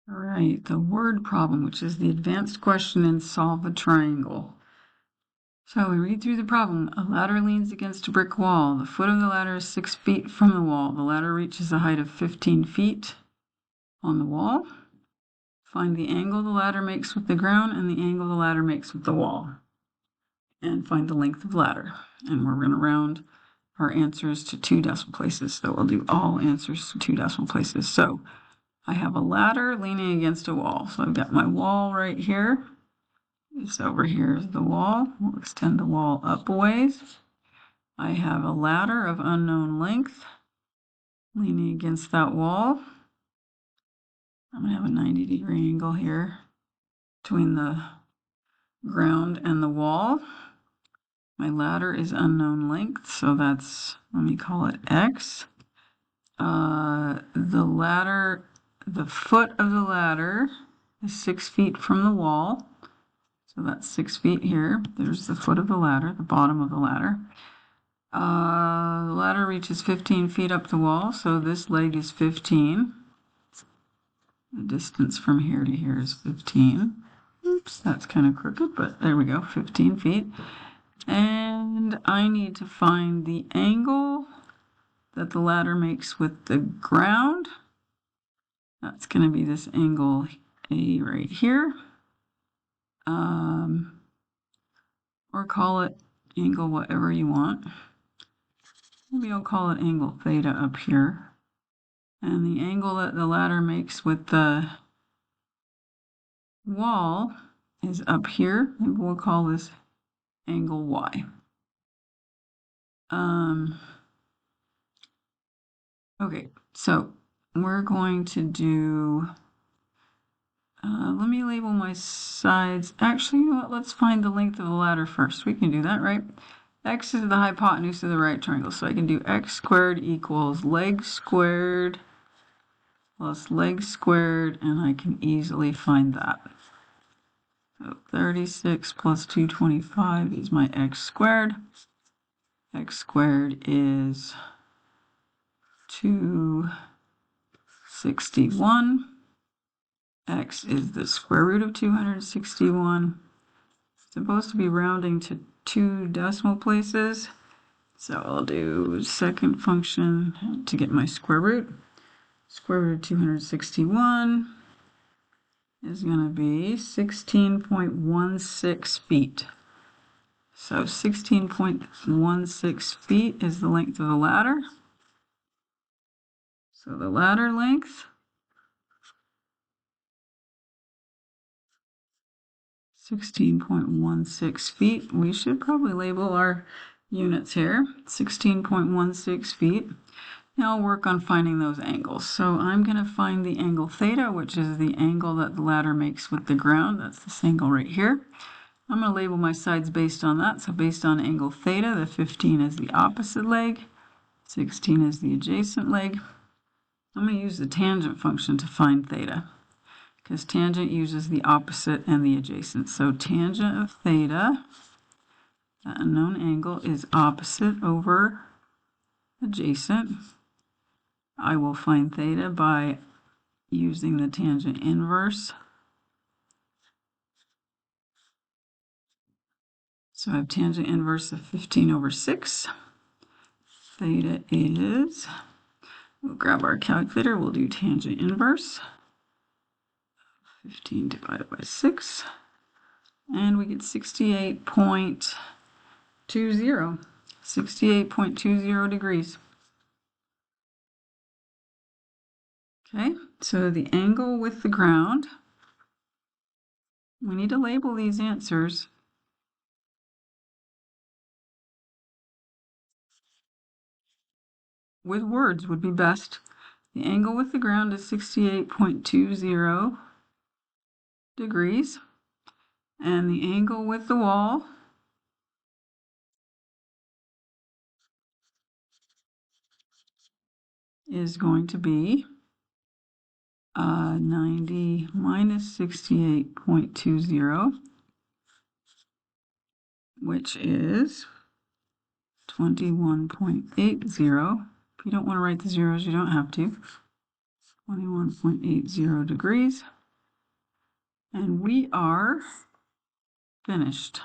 All right, the word problem, which is the advanced question in Solve a Triangle. So we read through the problem. A ladder leans against a brick wall. The foot of the ladder is 6 feet from the wall. The ladder reaches a height of 15 feet on the wall. Find the angle the ladder makes with the ground and the angle the ladder makes with the wall. And find the length of the ladder. And we're going to round our answers to 2 decimal places. So we'll do all answers to 2 decimal places. So I have a ladder leaning against a wall. So I've got my wall right here. This over here is the wall. We'll extend the wall up a ways. I have a ladder of unknown length leaning against that wall. I'm going to have a 90-degree angle here between the ground and the wall. My ladder is unknown length, so that's, let me call it X. The foot of the ladder is 6 feet from the wall. So that's 6 feet here. There's the foot of the ladder, the bottom of the ladder. The ladder reaches 15 feet up the wall, so this leg is 15. The distance from here to here is 15. Oops, that's kind of crooked, but there we go, 15 feet. And I need to find the angle that the ladder makes with the ground. That's going to be this angle A right here. Or call it angle whatever you want. Maybe I'll call it angle theta up here. And the angle that the ladder makes with the wall is up here. Maybe we'll call this angle Y. Okay, so we're going to do, let me label my sides. Actually, you know what? Let's find the length of the ladder first. We can do that, right? X is the hypotenuse of the right triangle, so I can do x squared equals leg squared plus leg squared, and I can easily find that. So 36 plus 225 is my x squared. X squared is 261. X is the square root of 261. It's supposed to be rounding to 2 decimal places. So I'll do second function to get my square root. Square root of 261 is going to be 16.16 feet. So 16.16 feet is the length of the ladder. So the ladder length, 16.16 feet. We should probably label our units here, 16.16 feet. Now I'll work on finding those angles. So I'm going to find the angle theta, which is the angle that the ladder makes with the ground. That's this angle right here. I'm going to label my sides based on that. So based on angle theta, the 15 is the opposite leg, 16 is the adjacent leg. I'm going to use the tangent function to find theta, because tangent uses the opposite and the adjacent. So tangent of theta, that unknown angle, is opposite over adjacent. I will find theta by using the tangent inverse. So I have tangent inverse of 15 over 6. Theta is, we'll grab our calculator, we'll do tangent inverse. 15 divided by 6. And we get 68.20. 68.20 degrees. Okay, so the angle with the ground, we need to label these answers. With words would be best. The angle with the ground is 68.20 degrees. And the angle with the wall is going to be 90 minus 68.20, which is 21.80. If you don't want to write the zeros, you don't have to. 21.80 degrees. And we are finished.